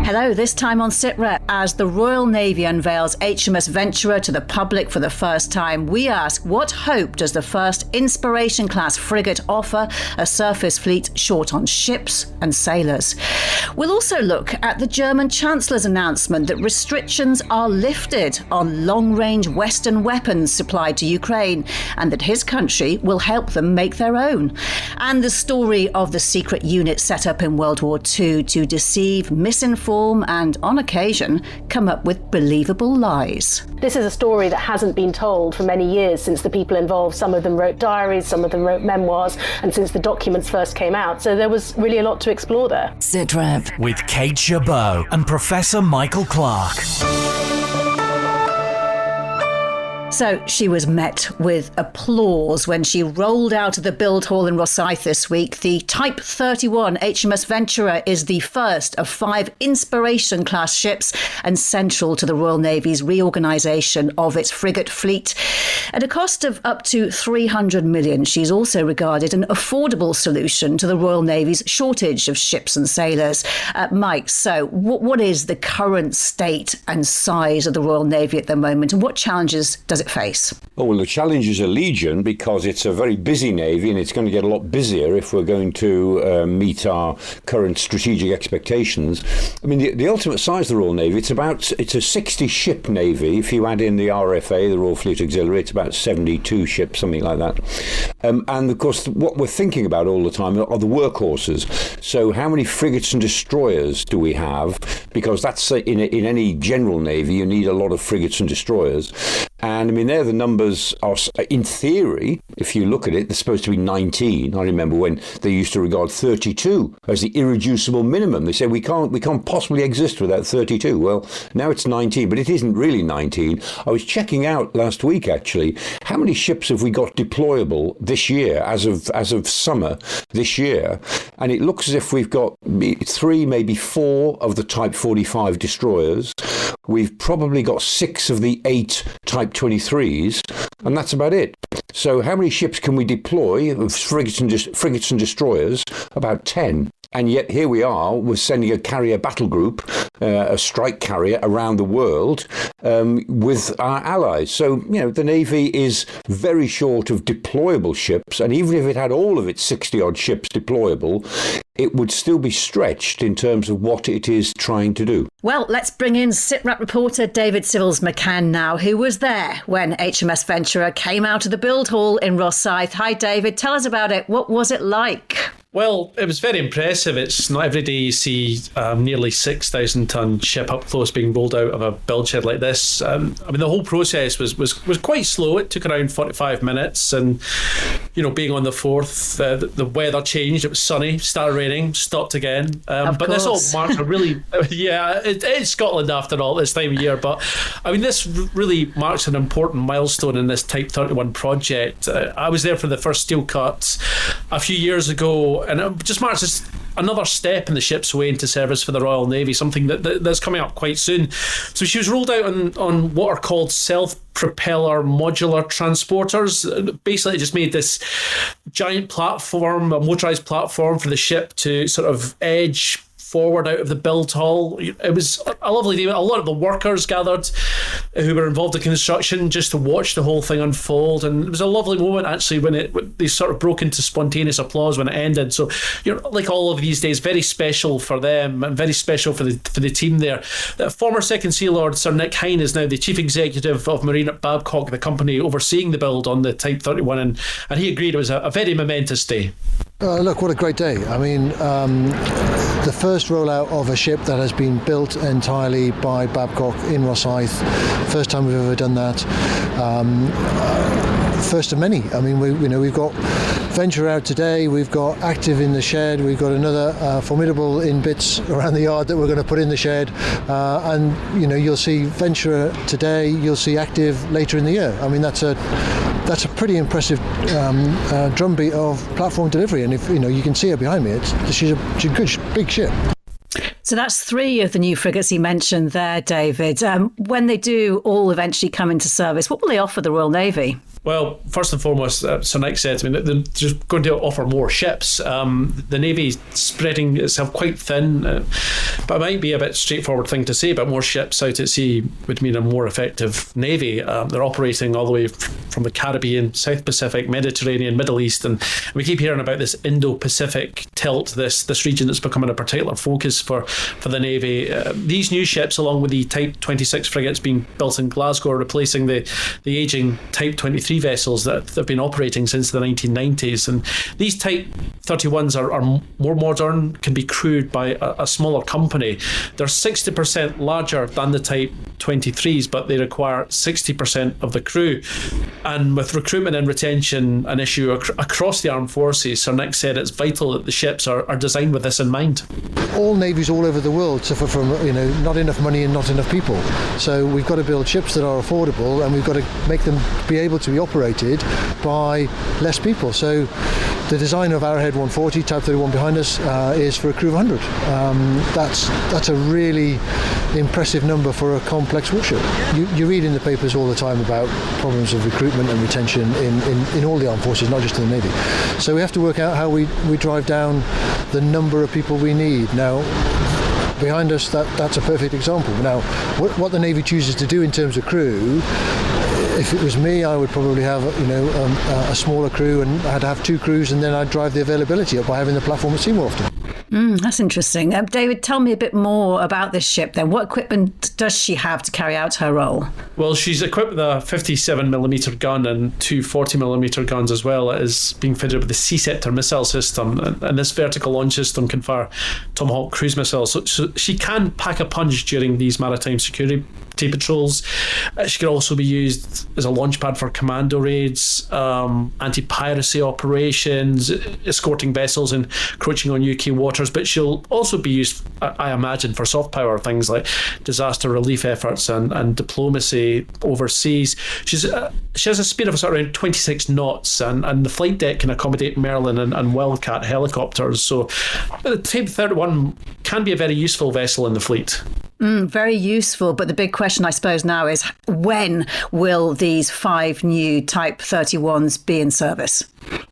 Hello, this time on Sitrep, as the Royal Navy unveils HMS Venturer to the public for the first time, we ask, what hope does the first Inspiration Class Frigate offer a surface fleet short on ships and sailors? We'll also look at the German Chancellor's announcement that restrictions are lifted on long-range Western weapons supplied to Ukraine, and that his country will help them make their own. And the story of the secret unit set up in World War II to deceive, misinform, and on occasion come up with believable lies. This is a story that hasn't been told for many years since the people involved, some of them wrote diaries, some of them wrote memoirs, and since the documents first came out. So there was really a lot to explore there. Sitrep with Kate Chabot and Professor Michael Clark. So she was met with applause when she rolled out of the build hall in Rosyth this week. The Type 31 HMS Venturer is the first of 5 Inspiration Class ships and central to the Royal Navy's reorganisation of its frigate fleet. At a cost of up to 300 million, she's also regarded an affordable solution to the Royal Navy's shortage of ships and sailors. Mike, so what is the current state and size of the Royal Navy at the moment, and what challenges does it face? Oh, well, the challenges are legion because it's a very busy Navy, and it's going to get a lot busier if we're going to meet our current strategic expectations. I mean, the ultimate size of the Royal Navy, it's a 60-ship Navy. If you add in the RFA, the Royal Fleet Auxiliary, it's about 72 ships, something like that. And of course, what we're thinking about all the time are the workhorses. So how many frigates and destroyers do we have? Because that's in any general Navy, you need a lot of frigates and destroyers. And I mean, there the numbers are, in theory, if you look at it, they're supposed to be 19. I remember when they used to regard 32 as the irreducible minimum. They said we can't possibly exist without 32. Well, now it's 19, but it isn't really 19. I was checking out last week, actually, how many ships have we got deployable this year, as of summer this year, and it looks as if we've got 3, maybe 4 of the Type 45 destroyers. We've probably got 6 of the 8 Type 23s, and that's about it. So how many ships can we deploy of frigates and destroyers? About 10. And yet here we are, we're sending a carrier battle group, a strike carrier around the world with our allies. So, the Navy is very short of deployable ships. And even if it had all of its 60-odd ships deployable, it would still be stretched in terms of what it is trying to do. Well, let's bring in Sitrep reporter David Sivills-McCann now, who was there when HMS Venturer came out of the build hall in Rosyth. Hi, David. Tell us about it. What was it like? Well, it was very impressive. It's not every day you see nearly 6,000-ton ship up close being rolled out of a build shed like this. The whole process was quite slow. It took around 45 minutes, and being on the 4th, the weather changed. It was sunny, started raining, stopped again. But this all marks a really, it's Scotland after all this time of year. But this really marks an important milestone in this Type 31 project. I was there for the first steel cut a few years ago. And it just marks another step in the ship's way into service for the Royal Navy, something that's coming up quite soon. So she was rolled out on what are called self-propeller modular transporters. Basically, it just made this giant platform, a motorised platform for the ship to sort of edge forward out of the build hall. It was a lovely day. A lot of the workers gathered who were involved in construction just to watch the whole thing unfold, and it was a lovely moment actually when they sort of broke into spontaneous applause when it ended. So like all of these days, very special for them and very special for the team there. The former Second Sea Lord Sir Nick Hine is now the Chief Executive of Marine at Babcock, the company overseeing the build on the Type 31, and he agreed it was a very momentous day. Look, what a great day. The first rollout of a ship that has been built entirely by Babcock in Rosyth. First time we've ever done that. First of many. We've got Venture out today, we've got Active in the shed, we've got another Formidable in bits around the yard that we're going to put in the shed, and you'll see Venturer today, you'll see Active later in the year. That's a pretty impressive drumbeat of platform delivery, and if you can see her behind me, she's a good big ship. So that's 3 of the new frigates you mentioned there, David. When they do all eventually come into service, what will they offer the Royal Navy? Well, first and foremost, Sir Nick said, they're just going to offer more ships. The Navy's spreading itself quite thin, but it might be a bit straightforward thing to say, but more ships out at sea would mean a more effective Navy. They're operating all the way from the Caribbean, South Pacific, Mediterranean, Middle East, and we keep hearing about this Indo-Pacific tilt, this region that's becoming a particular focus for the Navy. These new ships, along with the Type 26 frigates being built in Glasgow, are replacing the ageing Type 23 vessels that have been operating since the 1990s. And these Type 31s are more modern, can be crewed by a smaller company. They're 60% larger than the Type 23s, but they require 60% of the crew. And with recruitment and retention an issue across the armed forces, Sir Nick said it's vital that the ships are designed with this in mind. All navies all over the world suffer from not enough money and not enough people. So we've got to build ships that are affordable, and we've got to make them be able to be operated by less people. So the design of Arrowhead 140, Type 31 behind us, is for a crew of 100. That's a really impressive number for a complex warship. You read in the papers all the time about problems of recruitment and retention in all the armed forces, not just in the Navy. So we have to work out how we drive down the number of people we need. Now, behind us, that's a perfect example. Now, what the Navy chooses to do in terms of crew, if it was me, I would probably have a smaller crew, and I'd have two crews, and then I'd drive the availability up by having the platform at sea more often. That's interesting. David, tell me a bit more about this ship then. What equipment does she have to carry out her role? Well, she's equipped with a 57mm gun and two 40mm guns as well. It is being fitted with the Sea-Scepter missile system, and this vertical launch system can fire Tomahawk cruise missiles. So she can pack a punch during these maritime security patrols. She could also be used as a launch pad for commando raids, anti-piracy operations, escorting vessels encroaching on UK waters, but she'll also be used, I imagine, for soft power, things like disaster relief efforts and diplomacy overseas. She has a speed of around 26 knots, and the flight deck can accommodate Merlin and Wildcat helicopters, so the Type 31 can be a very useful vessel in the fleet. Very useful, but the big question, I suppose, now is when will these 5 new Type 31s be in service?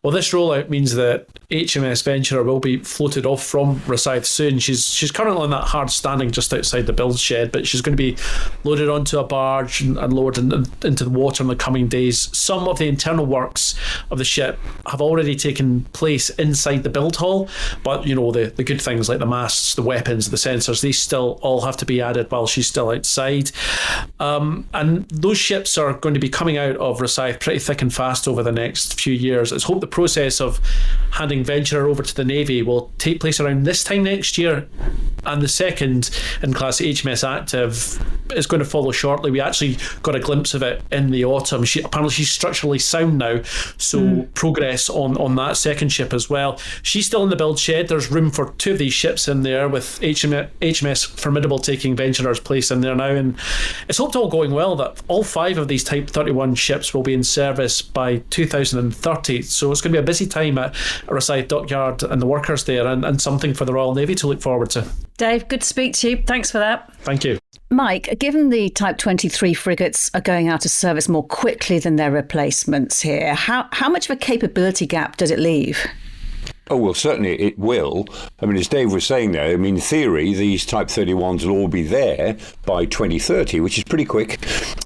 Well, this rollout means that HMS Venturer will be floated off from Rosyth soon. She's currently on that hard standing just outside the build shed, but she's going to be loaded onto a barge and lowered into the water in the coming days. Some of the internal works of the ship have already taken place inside the build hall, but the good things like the masts, the weapons, the sensors, these still all have to be added while she's still outside. And those ships are going to be coming out of Rosyth pretty thick and fast over the next few years. It's hoped the process of handing Venturer over to the Navy will take place around this time next year, and the second in class HMS Active is going to follow shortly. We actually got a glimpse of it in the autumn. Apparently she's structurally sound now, so progress on that second ship as well. She's still in the build shed. There's room for 2 of these ships in there, with HMS Formidable taking Venturer's place in there now, and it's hoped, all going well, that all 5 of these Type 31 ships will be in service by 2030. So it's going to be a busy time at Rosyth Dockyard and the workers there, and something for the Royal Navy to look forward to. Dave, good to speak to you. Thanks for that. Thank you. Mike, given the Type 23 frigates are going out of service more quickly than their replacements here, how much of a capability gap does it leave? Oh, well, certainly it will. I mean, as Dave was saying there, in theory, these Type 31s will all be there by 2030, which is pretty quick.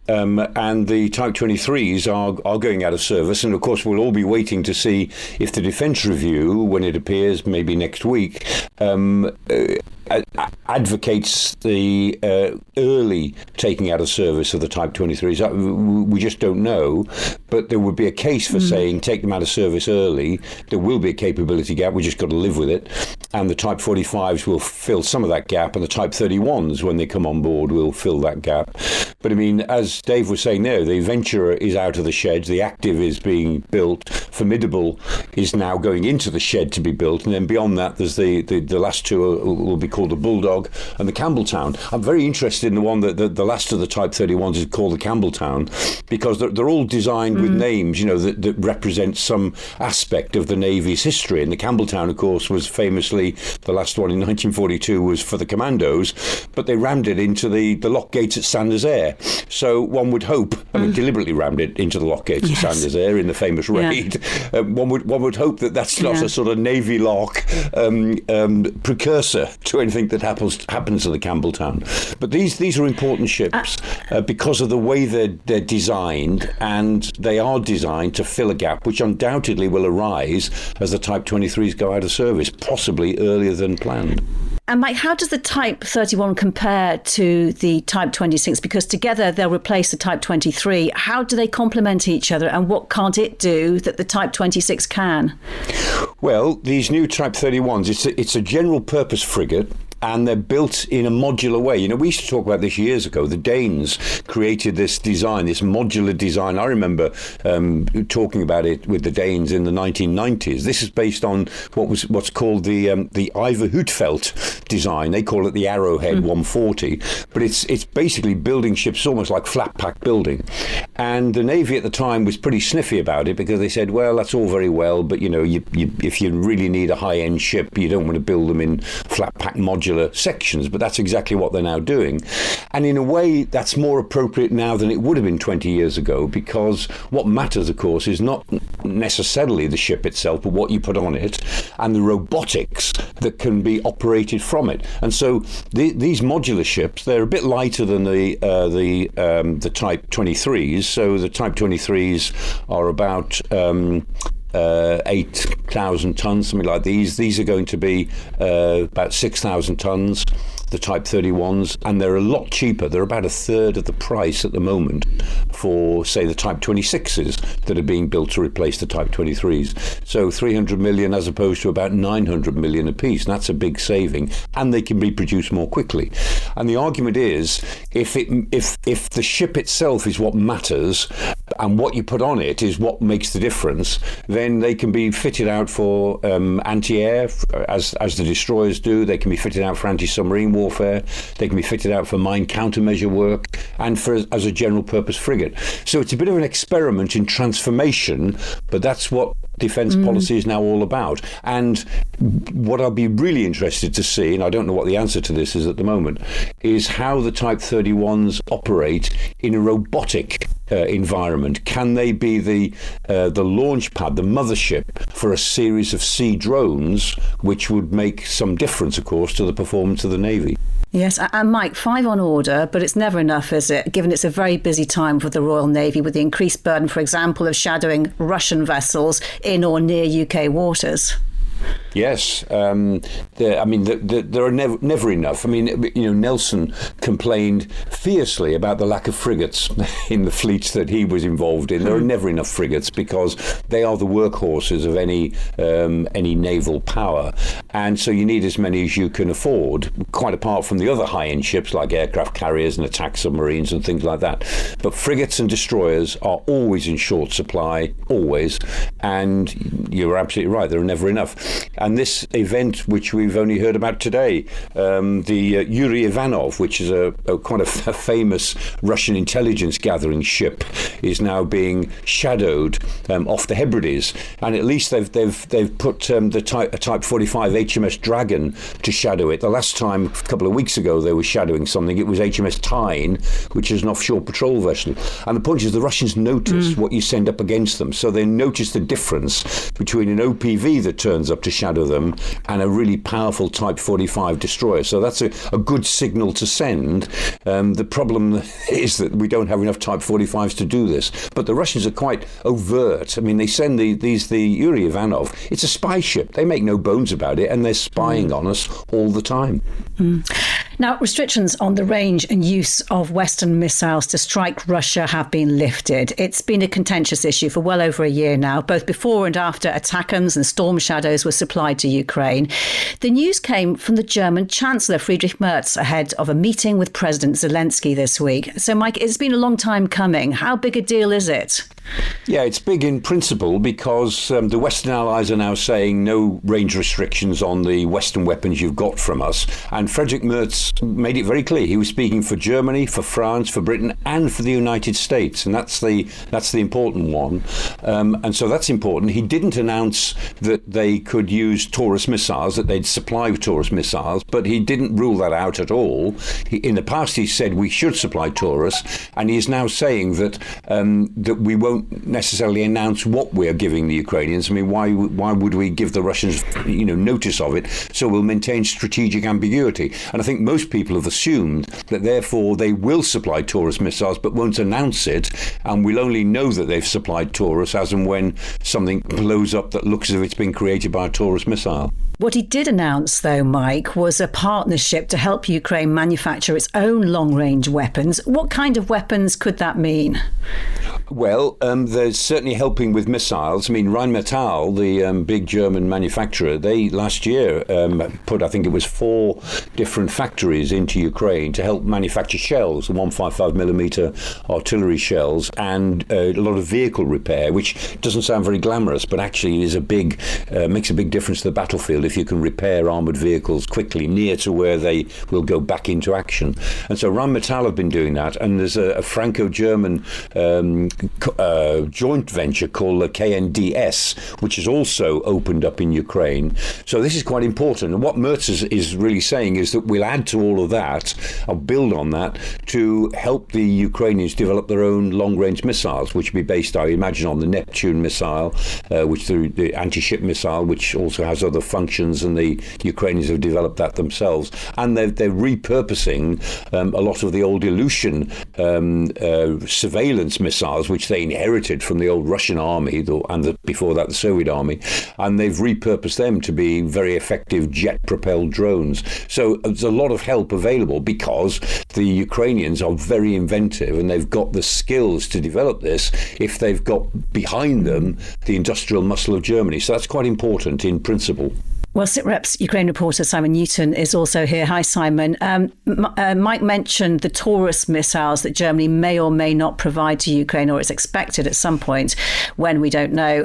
And the Type 23s are going out of service. And, of course, we'll all be waiting to see if the Defence Review, when it appears maybe next week, advocates the early taking out of service of the Type 23s. We just don't know, but there would be a case for saying take them out of service early. There will be a capability gap, we just got to live with it, and the Type 45s will fill some of that gap, and the Type 31s, when they come on board, will fill that gap. But as Dave was saying there, the Venturer is out of the sheds, the Active is being built, Formidable is now going into the shed to be built, and then beyond that there's the last 2 will be called called the Bulldog, and the Campbelltown. I'm very interested in the one that the last of the Type 31s is called the Campbelltown, because they're all designed with names, that represent some aspect of the Navy's history. And the Campbelltown, of course, was famously, the last one in 1942 was for the Commandos, but they rammed it into the lock gates at Saint Nazaire. So one would hope, deliberately rammed it into the lock gates at Saint Nazaire in the famous raid. One would hope that that's not a sort of Navy lock precursor to anything that happens to the Campbelltown. But these are important ships because of the way they're designed, and they are designed to fill a gap which undoubtedly will arise as the Type 23s go out of service, possibly earlier than planned. And Mike, how does the Type 31 compare to the Type 26? Because together they'll replace the Type 23. How do they complement each other, and what can't it do that the Type 26 can? Well, these new Type 31s, it's a general purpose frigate, and they're built in a modular way. We used to talk about this years ago. The Danes created this design, this modular design. I remember talking about it with the Danes in the 1990s. This is based on what's called the Iver Huitfeldt design. They call it the Arrowhead 140, but it's basically building ships almost like flat pack building. And the Navy at the time was pretty sniffy about it, because they said, well, that's all very well, but if you really need a high-end ship, you don't want to build them in flat pack modular sections. But that's exactly what they're now doing, and in a way that's more appropriate now than it would have been 20 years ago, because what matters, of course, is not necessarily the ship itself, but what you put on it and the robotics that can be operated from it. And so these modular ships, they're a bit lighter than the Type 23s. So the Type 23s are about 8,000 tons, something like these. These are going to be about 6,000 tons, the Type 31s, and they're a lot cheaper. They're about a third of the price at the moment for, say, the Type 26s that are being built to replace the Type 23s. So 300 million as opposed to about 900 million apiece. And that's a big saving, and they can be produced more quickly. And the argument is, if the ship itself is what matters, and what you put on it is what makes the difference, then they can be fitted out for anti-air, as the destroyers do. They can be fitted out for anti-submarine warfare. They can be fitted out for mine countermeasure work, and as a general purpose frigate. So it's a bit of an experiment in transformation, but that's what defence policy is now all about. And what I'll be really interested to see, and I don't know what the answer to this is at the moment, is how the Type 31s operate in a robotic environment. Can they be the launch pad, the mothership for a series of sea drones, which would make some difference, of course, to the performance of the Navy? Yes, and Mike, 5 on order, but it's never enough, is it? Given it's a very busy time for the Royal Navy, with the increased burden, for example, of shadowing Russian vessels in or near UK waters. Yes, there are never enough. Nelson complained fiercely about the lack of frigates in the fleets that he was involved in. There are never enough frigates, because they are the workhorses of any naval power, and so you need as many as you can afford, quite apart from the other high-end ships like aircraft carriers and attack submarines and things like that. But frigates and destroyers are always in short supply, always, and you're absolutely right, there are never enough. And this event, which we've only heard about today, the Yuri Ivanov, which is a famous Russian intelligence gathering ship, is now being shadowed off the Hebrides. And at least they've put a Type 45 HMS Dragon to shadow it. The last time, a couple of weeks ago, they were shadowing something. It was HMS Tyne, which is an offshore patrol vessel. And the point is, the Russians notice what you send up against them. So they notice the difference between an OPV that turns up to shadow them and a really powerful Type 45 destroyer. So that's a good signal to send. The problem is that we don't have enough Type 45s to do this. But the Russians are quite overt. They send the Yuri Ivanov. It's a spy ship. They make no bones about it, and they're spying on us all the time. Now, restrictions on the range and use of Western missiles to strike Russia have been lifted. It's been a contentious issue for well over a year now, both before and after ATACMs and Storm Shadows were supplied to Ukraine. The news came from the German Chancellor, Friedrich Merz, ahead of a meeting with President Zelensky this week. So, Mike, it's been a long time coming. How big a deal is it? Yeah, it's big in principle because the Western Allies are now saying no range restrictions on the Western weapons you've got from us. And Friedrich Merz made it very clear. He was speaking for Germany, for France, for Britain, and for the United States. And that's the important one. And so that's important. He didn't announce that they could use Taurus missiles, that they'd supply Taurus missiles, but he didn't rule that out at all. In the past, he said we should supply Taurus, and he is now saying that that we won't necessarily announce what we're giving the Ukrainians. I mean, why would we give the Russians, notice of it? So we'll maintain strategic ambiguity. And I think most people have assumed that therefore they will supply Taurus missiles, but won't announce it, and we'll only know that they've supplied Taurus as and when something blows up that looks as if it's been created by a Taurus missile. What he did announce, though, Mike, was a partnership to help Ukraine manufacture its own long-range weapons. What kind of weapons could that mean? Well, there's certainly helping with missiles. I mean, Rheinmetall, the big German manufacturer, they last year put, I think it was 4 different factories into Ukraine to help manufacture shells, the 155mm artillery shells, and a lot of vehicle repair, which doesn't sound very glamorous, but actually is makes a big difference to the battlefield if you can repair armoured vehicles quickly near to where they will go back into action. And so Rheinmetall have been doing that, and there's a Franco-German joint venture called the KNDS, which has also opened up in Ukraine. So this is quite important. And what Merz is really saying is that we'll add to all of that, or build on that, to help the Ukrainians develop their own long-range missiles, which will be based, I imagine, on the Neptune missile, which the anti-ship missile, which also has other functions, and the Ukrainians have developed that themselves. And they're repurposing a lot of the old Ilyushin surveillance missiles, which they inherited from the old Russian army, and before that the Soviet army, and they've repurposed them to be very effective jet-propelled drones. So there's a lot of help available because the Ukrainians are very inventive, and they've got the skills to develop this if they've got behind them the industrial muscle of Germany. So that's quite important in principle. Well, Sitrep's Ukraine reporter Simon Newton is also here. Hi, Simon. Mike mentioned the Taurus missiles that Germany may or may not provide to Ukraine, or is expected at some point when we don't know.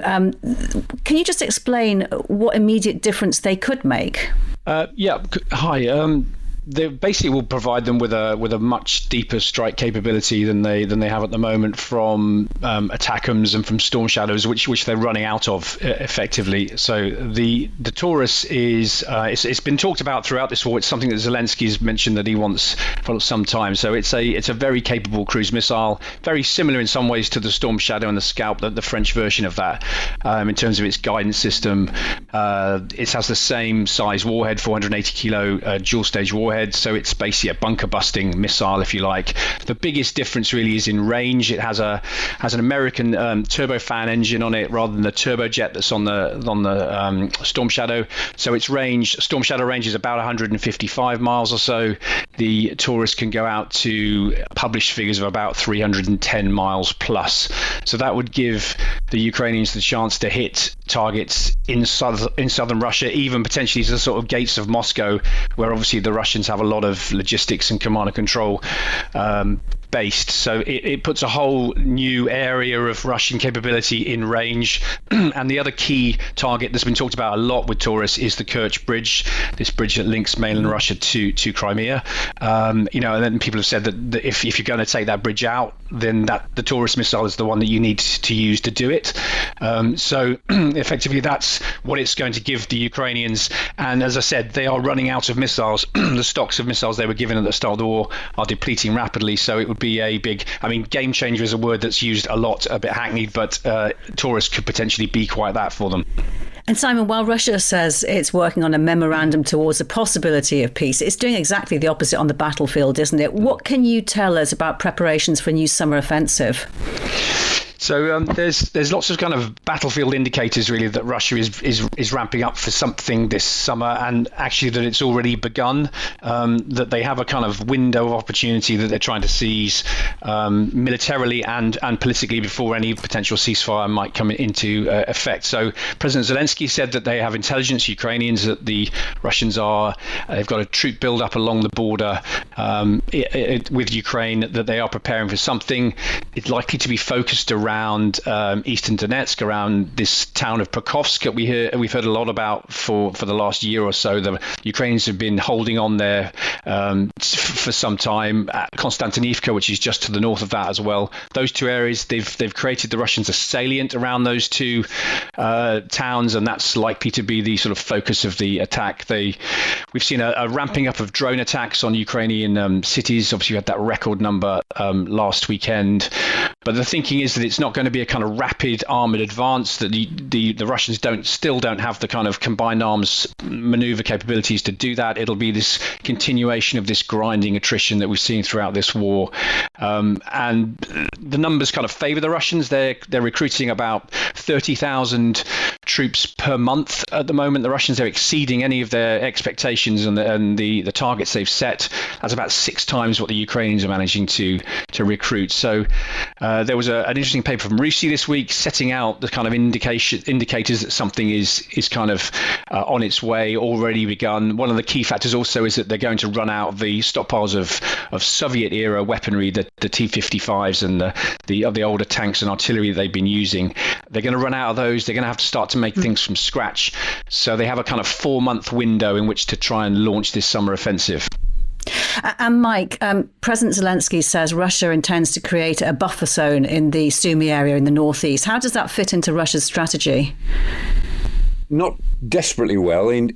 Can you just explain what immediate difference they could make? Hi. They basically will provide them with a much deeper strike capability than they have at the moment from ATACMs and from Storm Shadows, which they're running out of effectively. So the Taurus is it's been talked about throughout this war. It's something that Zelensky's mentioned that he wants for some time. So it's a very capable cruise missile, very similar in some ways to the Storm Shadow and the Scalp, the French version of that, in terms of its guidance system. It has the same size warhead, 480 kilo dual stage warhead. So it's basically a bunker busting missile, if you like. The biggest difference really is in range. It has an American turbofan engine on it rather than the turbojet that's on the Storm Shadow. So its range, Storm Shadow range, is about 155 miles or so. The Taurus can go out to published figures of about 310 miles plus. So that would give the Ukrainians the chance to hit targets in southern Russia, even potentially to the sort of gates of Moscow, where obviously the Russians have a lot of logistics and command and control based. So it puts a whole new area of Russian capability in range. And the other key target that's been talked about a lot with Taurus is the Kerch Bridge, this bridge that links mainland Russia to Crimea. And then people have said that if you're going to take that bridge out, then the Taurus missile is the one that you need to use to do it. So effectively, that's what it's going to give the Ukrainians. And as I said, they are running out of missiles. The stocks of missiles they were given at the start of the war are depleting rapidly. So it would be a big, game changer is a word that's used a lot, a bit hackneyed, but Taurus could potentially be quite that for them. And Simon, while Russia says it's working on a memorandum towards the possibility of peace, it's doing exactly the opposite on the battlefield, isn't it? What can you tell us about preparations for a new summer offensive? So there's lots of kind of battlefield indicators really that Russia is ramping up for something this summer, and actually that it's already begun, that they have a kind of window of opportunity that they're trying to seize militarily and politically before any potential ceasefire might come into effect. So President Zelensky said that they have intelligence, Ukrainians, that the Russians they've got a troop build up along the border with Ukraine, that they are preparing for something. It's likely to be focused around around eastern Donetsk, around this town of Pokrovsk that we've heard a lot about for the last year or so. The Ukrainians have been holding on there for some time. Konstantinivka, which is just to the north of that as well. Those two areas, they've created, the Russians, a salient around those two towns, and that's likely to be the sort of focus of the attack. We've seen a ramping up of drone attacks on Ukrainian cities. Obviously, we had that record number last weekend. But the thinking is that it's not going to be a kind of rapid armoured advance, that the Russians still don't have the kind of combined arms manoeuvre capabilities to do that. It'll be this continuation of this grinding attrition that we've seen throughout this war. And the numbers kind of favour the Russians. They're recruiting about 30,000 troops per month at the moment. The Russians are exceeding any of their expectations and the targets they've set. That's about 6 times what the Ukrainians are managing to recruit. So there was an interesting paper from Rosyth this week setting out the kind of indicators that something is kind of on its way, already begun. One of the key factors also is that they're going to run out of the stockpiles of Soviet era weaponry, the T-55s and the older tanks and artillery that they've been using. They're going to run out of those. They're going to have to start to make things from scratch. So they have a kind of 4-month window in which to try and launch this summer offensive. And Mike, President Zelensky says Russia intends to create a buffer zone in the Sumy area in the northeast. How does that fit into Russia's strategy? Not desperately well in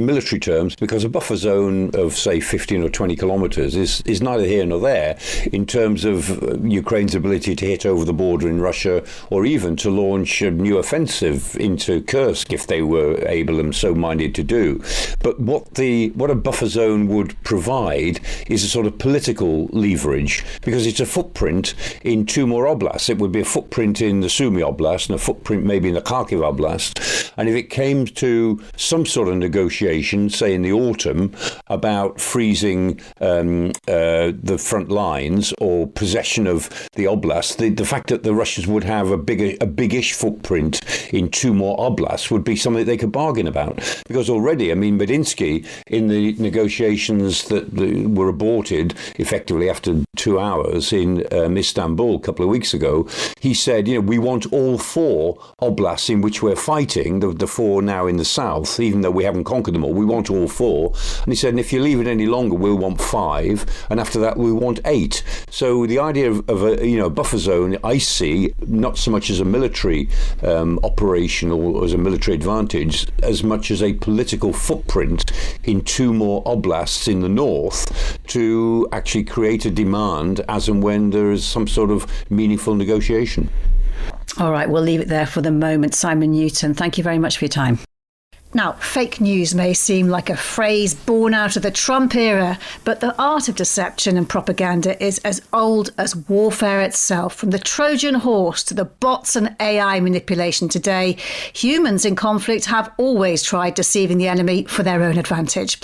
military terms, because a buffer zone of, say, 15 or 20 kilometres is neither here nor there in terms of Ukraine's ability to hit over the border in Russia, or even to launch a new offensive into Kursk if they were able and so minded to do. But what a buffer zone would provide is a sort of political leverage, because it's a footprint in 2 more oblasts. It would be a footprint in the Sumy Oblast and a footprint maybe in the Kharkiv Oblast. And if it came to some sort of negotiation, say in the autumn, about freezing the front lines or possession of the oblast, the fact that the Russians would have a biggish footprint in 2 more oblasts would be something they could bargain about. Because already, I mean, Medinsky, in the negotiations that were aborted effectively after 2 hours in Istanbul a couple of weeks ago, he said, we want all 4 oblasts in which we're fighting, the 4 now in the south, even though we haven't conquered them all. We want all 4. And he said, and if you leave it any longer, we'll want 5. And after that, we want 8. So the idea of a buffer zone, I see not so much as a military operation or as a military advantage, as much as a political footprint in 2 more oblasts in the north to actually create a demand as and when there is some sort of meaningful negotiation. All right, we'll leave it there for the moment. Simon Newton, thank you very much for your time. Now, fake news may seem like a phrase born out of the Trump era, but the art of deception and propaganda is as old as warfare itself. From the Trojan horse to the bots and AI manipulation today, humans in conflict have always tried deceiving the enemy for their own advantage.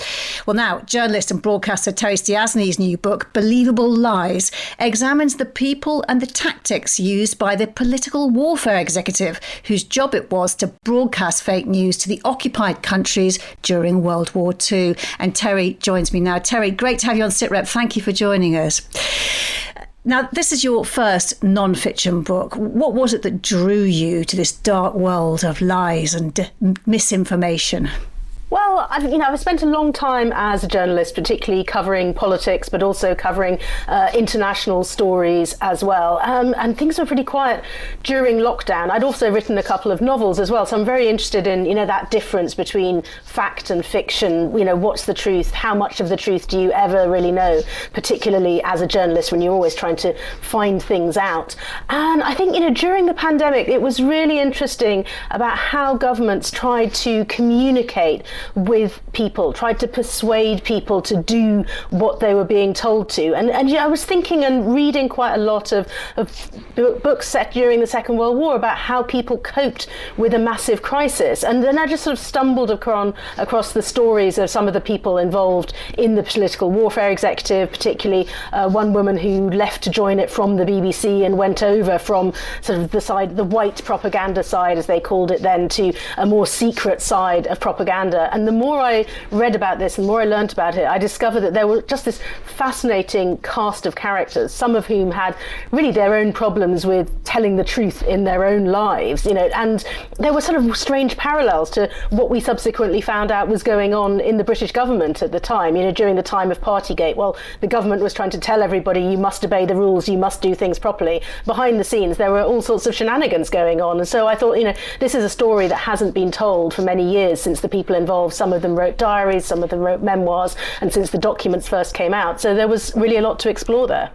Well, now, journalist and broadcaster Terry Stiasny's new book, Believable Lies, examines the people and the tactics used by the political warfare executive, whose job it was to broadcast fake news to the occupied countries during World War II. And Terry joins me now. Terry, great to have you on Sitrep. Thank you for joining us. Now, this is your first non-fiction book. What was it that drew you to this dark world of lies and misinformation? Well, I've spent a long time as a journalist, particularly covering politics, but also covering international stories as well. And things were pretty quiet during lockdown. I'd also written a couple of novels as well. So I'm very interested in, that difference between fact and fiction. What's the truth? How much of the truth do you ever really know, particularly as a journalist when you're always trying to find things out? And I think, during the pandemic, it was really interesting about how governments tried to communicate with people, tried to persuade people to do what they were being told to. And I was thinking and reading quite a lot of books set during the Second World War about how people coped with a massive crisis. And then I just sort of stumbled across the stories of some of the people involved in the political warfare executive, particularly one woman who left to join it from the BBC and went over from sort of the white propaganda side, as they called it then, to a more secret side of propaganda. And the more I read about this and the more I learned about it, I discovered that there were just this fascinating cast of characters, some of whom had really their own problems with telling the truth in their own lives, and there were sort of strange parallels to what we subsequently found out was going on in the British government at the time, during the time of Partygate. Well, the government was trying to tell everybody, you must obey the rules, you must do things properly. Behind the scenes, there were all sorts of shenanigans going on. And so I thought, this is a story that hasn't been told for many years since the people involved. Some of them wrote diaries, some of them wrote memoirs, and since the documents first came out. So there was really a lot to explore there.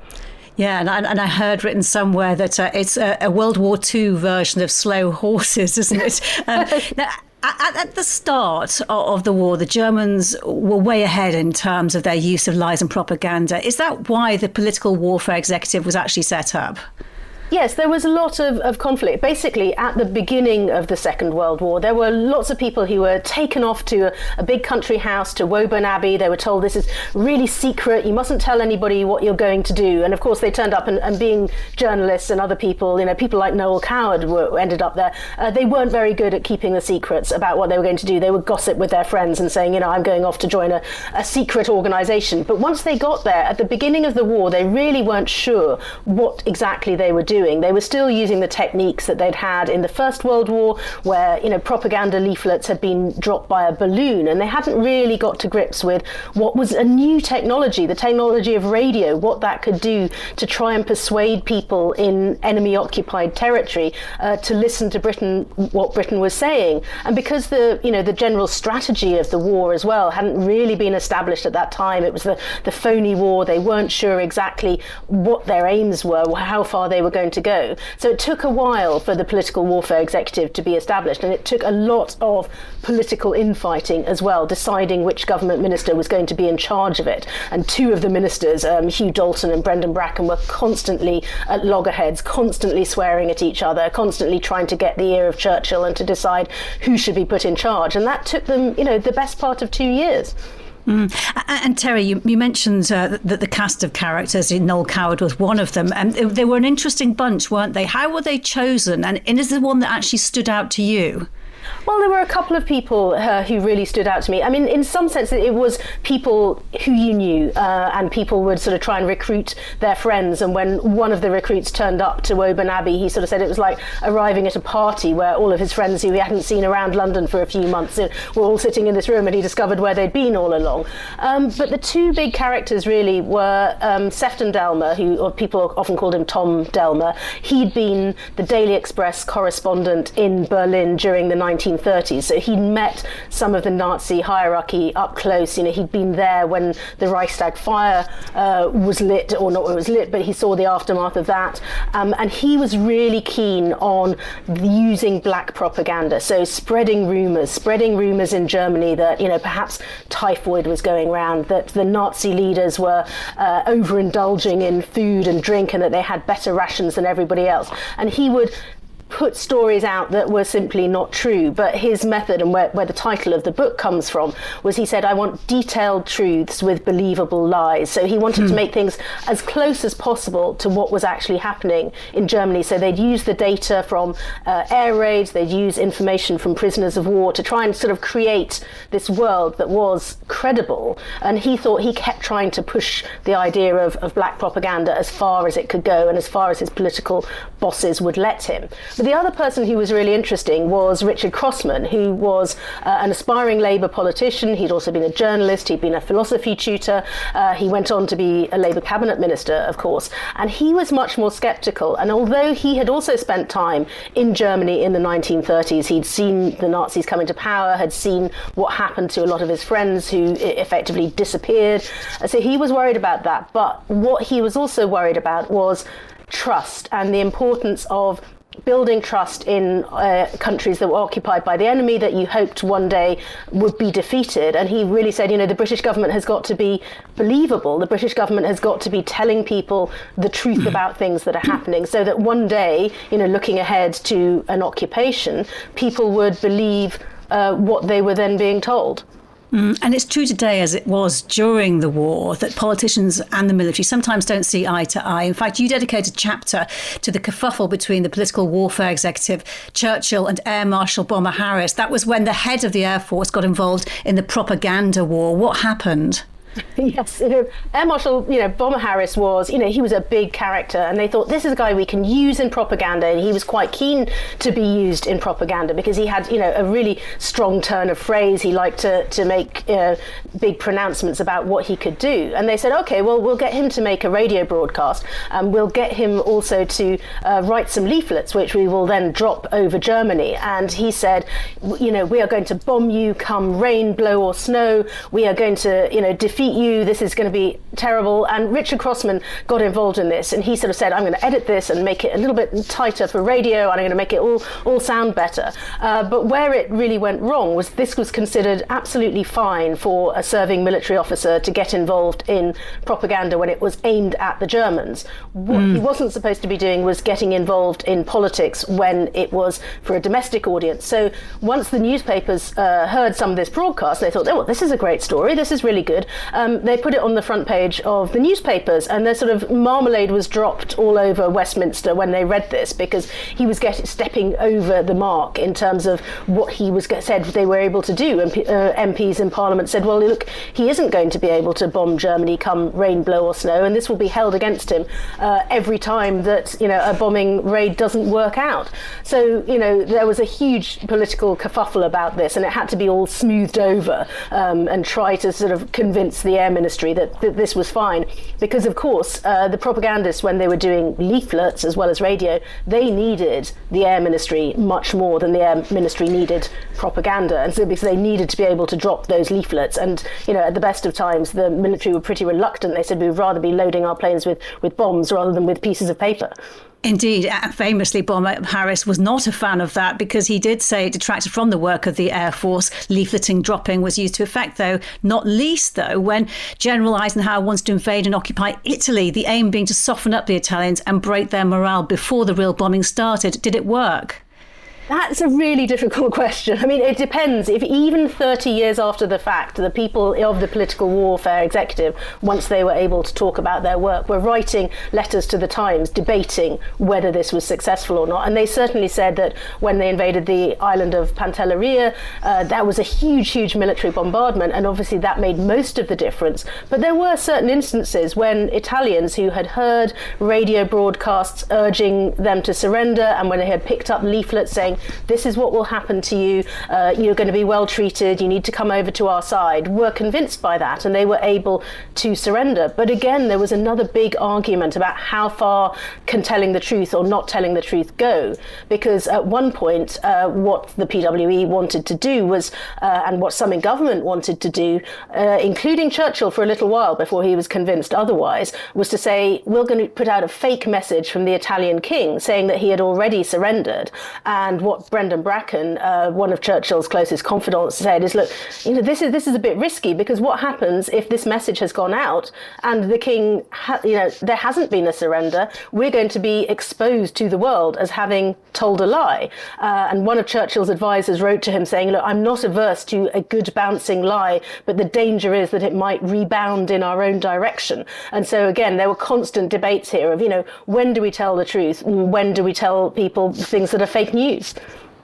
Yeah, and I heard written somewhere that it's a World War II version of Slow Horses, isn't it? Now, at the start of the war, the Germans were way ahead in terms of their use of lies and propaganda. Is that why the Political Warfare Executive was actually set up? Yes, there was a lot of conflict. Basically, at the beginning of the Second World War, there were lots of people who were taken off to a big country house, to Woburn Abbey. They were told, this is really secret, you mustn't tell anybody what you're going to do. And of course, they turned up and being journalists and other people, people like Noel Coward ended up there. They weren't very good at keeping the secrets about what they were going to do. They would gossip with their friends and saying, I'm going off to join a secret organisation. But once they got there, at the beginning of the war, they really weren't sure what exactly they were doing. They were still using the techniques that they'd had in the First World War, where propaganda leaflets had been dropped by a balloon, and they hadn't really got to grips with what was a new technology, the technology of radio, what that could do to try and persuade people in enemy-occupied territory to listen to Britain, what Britain was saying. And because the general strategy of the war as well hadn't really been established at that time, it was the phony war. They weren't sure exactly what their aims were, how far they were going to go. So it took a while for the Political Warfare Executive to be established, and it took a lot of political infighting as well, deciding which government minister was going to be in charge of it. And two of the ministers, Hugh Dalton and Brendan Bracken, were constantly at loggerheads, constantly swearing at each other, constantly trying to get the ear of Churchill and to decide who should be put in charge. And that took them, the best part of 2 years. And Terry, you mentioned that the cast of characters, Noel Coward was one of them, and they were an interesting bunch, weren't they? How were they chosen? And is there one that actually stood out to you? Well, there were a couple of people who really stood out to me. I mean, in some sense, it was people who you knew, and people would sort of try and recruit their friends. And when one of the recruits turned up to Woburn Abbey, he sort of said it was like arriving at a party where all of his friends who he hadn't seen around London for a few months were all sitting in this room, and he discovered where they'd been all along. But the two big characters really were Sefton Delmer, or people often called him Tom Delmer. He'd been the Daily Express correspondent in Berlin during the 1930s. So he'd met some of the Nazi hierarchy up close. He'd been there when the Reichstag fire was lit, or not when it was lit, but he saw the aftermath of that. And he was really keen on using black propaganda. So spreading rumours in Germany that, perhaps typhoid was going around, that the Nazi leaders were overindulging in food and drink, and that they had better rations than everybody else. And he would put stories out that were simply not true. But his method, and where the title of the book comes from, was he said, I want detailed truths with believable lies. So he wanted to make things as close as possible to what was actually happening in Germany. So they'd use the data from air raids, they'd use information from prisoners of war to try and sort of create this world that was credible. And he thought he kept trying to push the idea of black propaganda as far as it could go, and as far as his political bosses would let him. But the other person who was really interesting was Richard Crossman, who was an aspiring Labour politician. He'd also been a journalist. He'd been a philosophy tutor. He went on to be a Labour cabinet minister, of course. And he was much more sceptical. And although he had also spent time in Germany in the 1930s, he'd seen the Nazis come into power, had seen what happened to a lot of his friends who effectively disappeared. So he was worried about that. But what he was also worried about was trust, and the importance of building trust in countries that were occupied by the enemy that you hoped one day would be defeated. And he really said, the British government has got to be believable. The British government has got to be telling people the truth about things that are happening, so that one day, looking ahead to an occupation, people would believe what they were then being told. And it's true today, as it was during the war, that politicians and the military sometimes don't see eye to eye. In fact, you dedicated a chapter to the kerfuffle between the political warfare executive Churchill and Air Marshal Bomber Harris. That was when the head of the Air Force got involved in the propaganda war. What happened? Yes, Air Marshal, Bomber Harris was, he was a big character, and they thought this is a guy we can use in propaganda, and he was quite keen to be used in propaganda because he had, a really strong turn of phrase. He liked to make big pronouncements about what he could do, and they said, okay, well, we'll get him to make a radio broadcast, and we'll get him also to write some leaflets, which we will then drop over Germany. And he said, we are going to bomb you come rain, blow or snow. We are going to, defeat you. This is going to be terrible. And Richard Crossman got involved in this, and he sort of said, I'm going to edit this and make it a little bit tighter for radio, and I'm going to make it all sound better. But where it really went wrong was this was considered absolutely fine for a serving military officer to get involved in propaganda when it was aimed at the Germans. What he wasn't supposed to be doing was getting involved in politics when it was for a domestic audience. So once the newspapers heard some of this broadcast, they thought, oh, well, this is a great story. This is really good. They put it on the front page of the newspapers, and their sort of marmalade was dropped all over Westminster when they read this, because he was stepping over the mark in terms of what he said they were able to do. And MPs in Parliament said, well, look, he isn't going to be able to bomb Germany come rain, blow or snow, and this will be held against him every time that a bombing raid doesn't work out. So there was a huge political kerfuffle about this, and it had to be all smoothed over and try to sort of convince the Air Ministry that this was fine, because of course the propagandists, when they were doing leaflets as well as radio, they needed the Air Ministry much more than the Air Ministry needed propaganda, and so because they needed to be able to drop those leaflets. And at the best of times the military were pretty reluctant. They said we'd rather be loading our planes with bombs rather than with pieces of paper. Indeed, famously, Bomber Harris was not a fan of that, because he did say it detracted from the work of the Air Force. Leafleting dropping was used to effect, though, not least, though, when General Eisenhower wants to invade and occupy Italy, the aim being to soften up the Italians and break their morale before the real bombing started. Did it work? That's a really difficult question. I mean, it depends. If even 30 years after the fact, the people of the political warfare executive, once they were able to talk about their work, were writing letters to the Times debating whether this was successful or not. And they certainly said that when they invaded the island of Pantelleria, that was a huge military bombardment, and obviously that made most of the difference. But there were certain instances when Italians who had heard radio broadcasts urging them to surrender, and when they had picked up leaflets saying, this is what will happen to you, you're going to be well treated, you need to come over to our side, were convinced by that, and they were able to surrender. But again, there was another big argument about how far can telling the truth or not telling the truth go, because at one point what the PWE wanted to do was, and what some in government wanted to do, including Churchill for a little while before he was convinced otherwise, was to say, we're going to put out a fake message from the Italian king saying that he had already surrendered. And what Brendan Bracken, one of Churchill's closest confidants, said is, look, this is a bit risky, because what happens if this message has gone out and the king, there hasn't been a surrender? We're going to be exposed to the world as having told a lie. And one of Churchill's advisors wrote to him saying, look, I'm not averse to a good bouncing lie, but the danger is that it might rebound in our own direction. And so again, there were constant debates here of, when do we tell the truth? When do we tell people things that are fake news?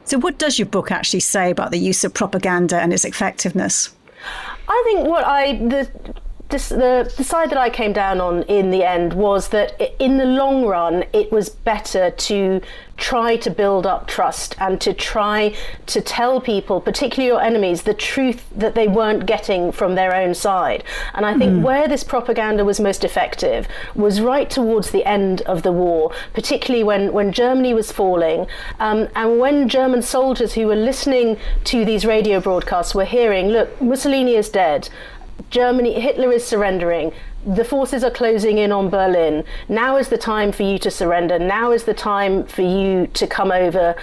So what does your book actually say about the use of propaganda and its effectiveness? I think the side that I came down on in the end was that in the long run, it was better to try to build up trust and to try to tell people, particularly your enemies, the truth that they weren't getting from their own side. And I think where this propaganda was most effective was right towards the end of the war, particularly when Germany was falling, and when German soldiers who were listening to these radio broadcasts were hearing, look, Mussolini is dead, Hitler is surrendering, the forces are closing in on Berlin. Now is the time for you to surrender. Now is the time for you to come over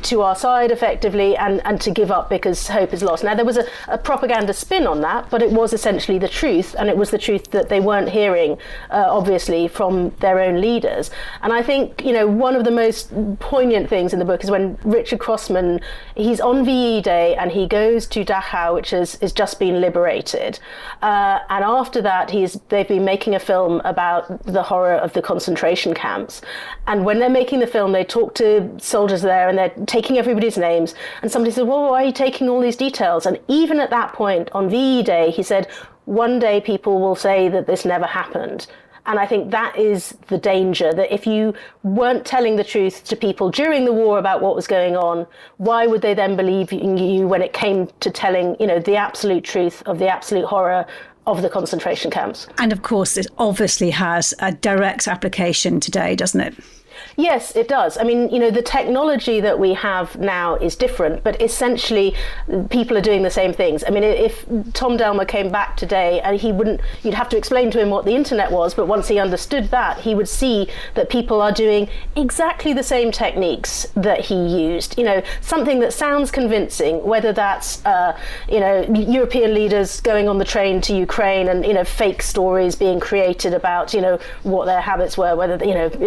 to our side effectively and to give up because hope is lost. Now, there was a propaganda spin on that, but it was essentially the truth, and it was the truth that they weren't hearing, obviously, from their own leaders. And I think, one of the most poignant things in the book is when Richard Crossman, he's on VE Day and he goes to Dachau, which is just been liberated. And after that, they've been making a film about the horror of the concentration camps. And when they're making the film, they talk to soldiers there and they're taking everybody's names. And somebody said, well, why are you taking all these details? And even at that point on VE Day, he said, one day people will say that this never happened. And I think that is the danger, that if you weren't telling the truth to people during the war about what was going on, why would they then believe in you when it came to telling, the absolute truth of the absolute horror of the concentration camps? And of course, it obviously has a direct application today, doesn't it? Yes, it does. I mean, the technology that we have now is different, but essentially people are doing the same things. I mean, if Tom Delmer came back today and you'd have to explain to him what the internet was, but once he understood that, he would see that people are doing exactly the same techniques that he used. Something that sounds convincing, whether that's, European leaders going on the train to Ukraine and, fake stories being created about, what their habits were, whether,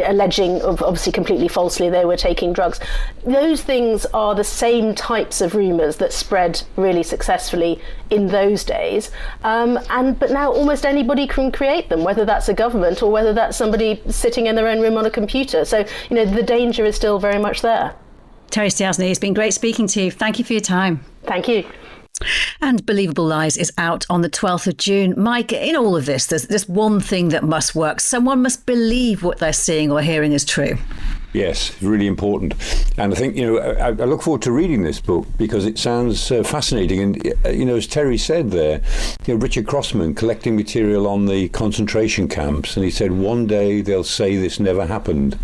alleging obviously completely falsely they were taking drugs. Those things are the same types of rumours that spread really successfully in those days, but now almost anybody can create them, whether that's a government or whether that's somebody sitting in their own room on a computer. So the danger is still very much there. Terry Stiasny, it's been great speaking to you. Thank you for your time. Thank you. And Believable Lies is out on the 12th of June. Mike, in all of this, there's one thing that must work. Someone must believe what they're seeing or hearing is true. Yes, really important. And I think, I look forward to reading this book because it sounds fascinating. And, as Terry said there, Richard Crossman collecting material on the concentration camps. And he said, one day they'll say this never happened.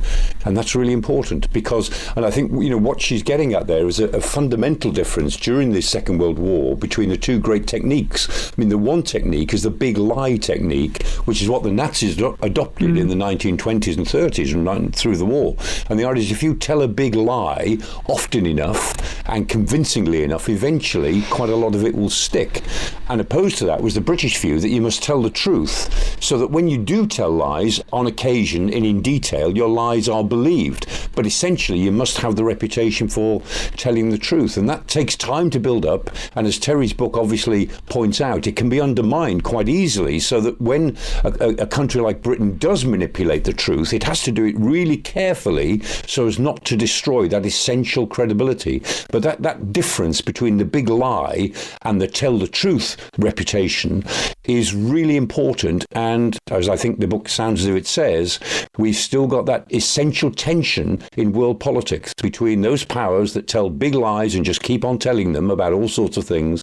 And that's really important because, and I think, what she's getting at there is a fundamental difference during the Second World War between the two great techniques. I mean, the one technique is the big lie technique, which is what the Nazis adopted in the 1920s and 30s and through the war. And the idea is if you tell a big lie often enough and convincingly enough, eventually quite a lot of it will stick. And opposed to that was the British view that you must tell the truth so that when you do tell lies on occasion and in detail, your lies are believed. But essentially you must have the reputation for telling the truth. And that takes time to build up. And as Terry's book obviously points out, it can be undermined quite easily so that when a country like Britain does manipulate the truth, it has to do it really carefully so as not to destroy that essential credibility. But that difference between the big lie and the tell the truth reputation is really important. And as I think the book sounds as if it says, we've still got that essential tension in world politics between those powers that tell big lies and just keep on telling them about all sorts of things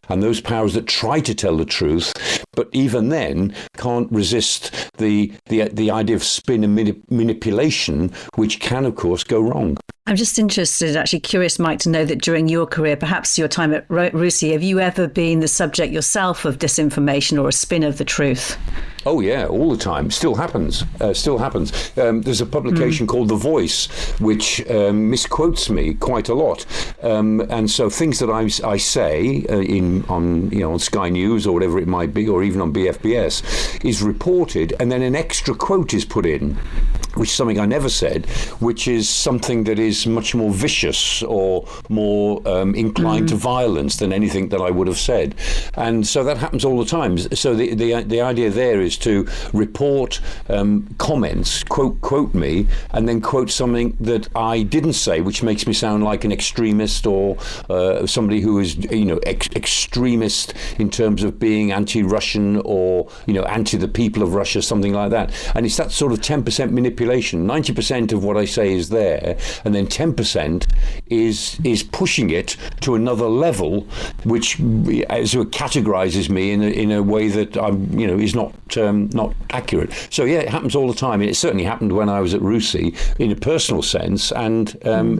and those powers that try to tell the truth, but even then can't resist the idea of spin and manipulation, which can, of course, go wrong. I'm just interested, actually curious, Mike, to know that during your career, perhaps your time at RUSI, have you ever been the subject yourself of disinformation or a spin of the truth? Oh, yeah, all the time. Still happens. There's a publication called The Voice, which misquotes me quite a lot. And so things that I say on Sky News or whatever it might be, or even on BFBS, is reported, and then an extra quote is put in, which is something I never said, which is something that is much more vicious or more inclined to violence than anything that I would have said. And so that happens all the time. So the idea there is to report comments, quote me, and then quote something that I didn't say, which makes me sound like an extremist or somebody who is, extremist in terms of being anti-Russian or, anti the people of Russia, something like that. And it's that sort of 10% manipulation. 90% of what I say is there, and then 10% is pushing it to another level, which categorizes me in a way that is not not accurate. So yeah, it happens all the time. And it certainly happened when I was at RUSI in a personal sense, and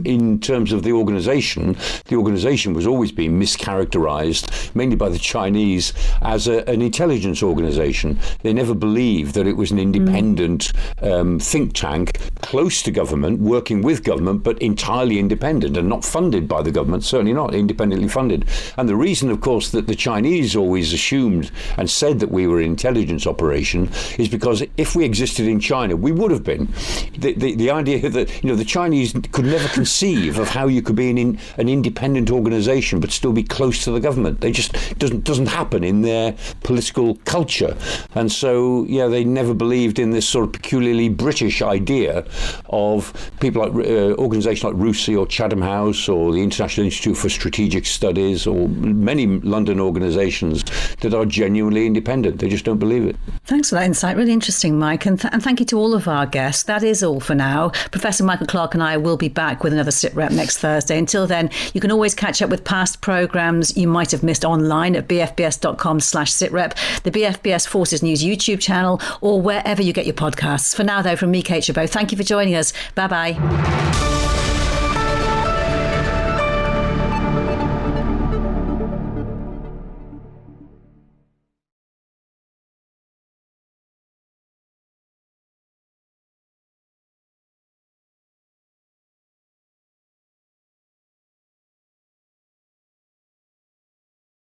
in terms of the organisation was always being mischaracterised, mainly by the Chinese, as an intelligence organisation. They never believed that it was an independent think tank, close to government, working with government, but entirely independent and not funded by the government, certainly not independently funded. And the reason, of course, that the Chinese always assumed and said that we were an intelligence operation is because if we existed in China, we would have been. The idea that the Chinese could never conceive of how you could be an independent organisation but still be close to the government. They just doesn't happen in their political culture. And so, yeah, they never believed in this sort of peculiarly British idea of people like organisations like RUSI or Chatham House or the International Institute for Strategic Studies or many London organisations that are genuinely independent. They just don't believe it. Thanks for that insight. Really interesting, Mike. And thank you to all of our guests. That is all for now. Professor Michael Clarke and I will be back with another Sitrep next Thursday. Until then, you can always catch up with past programmes you might have missed online at bfbs.com/sitrep, the BFBS Forces News YouTube channel, or wherever you get your podcasts. For now, though, from me, Kate Chabot, thank you for joining us. Bye-bye.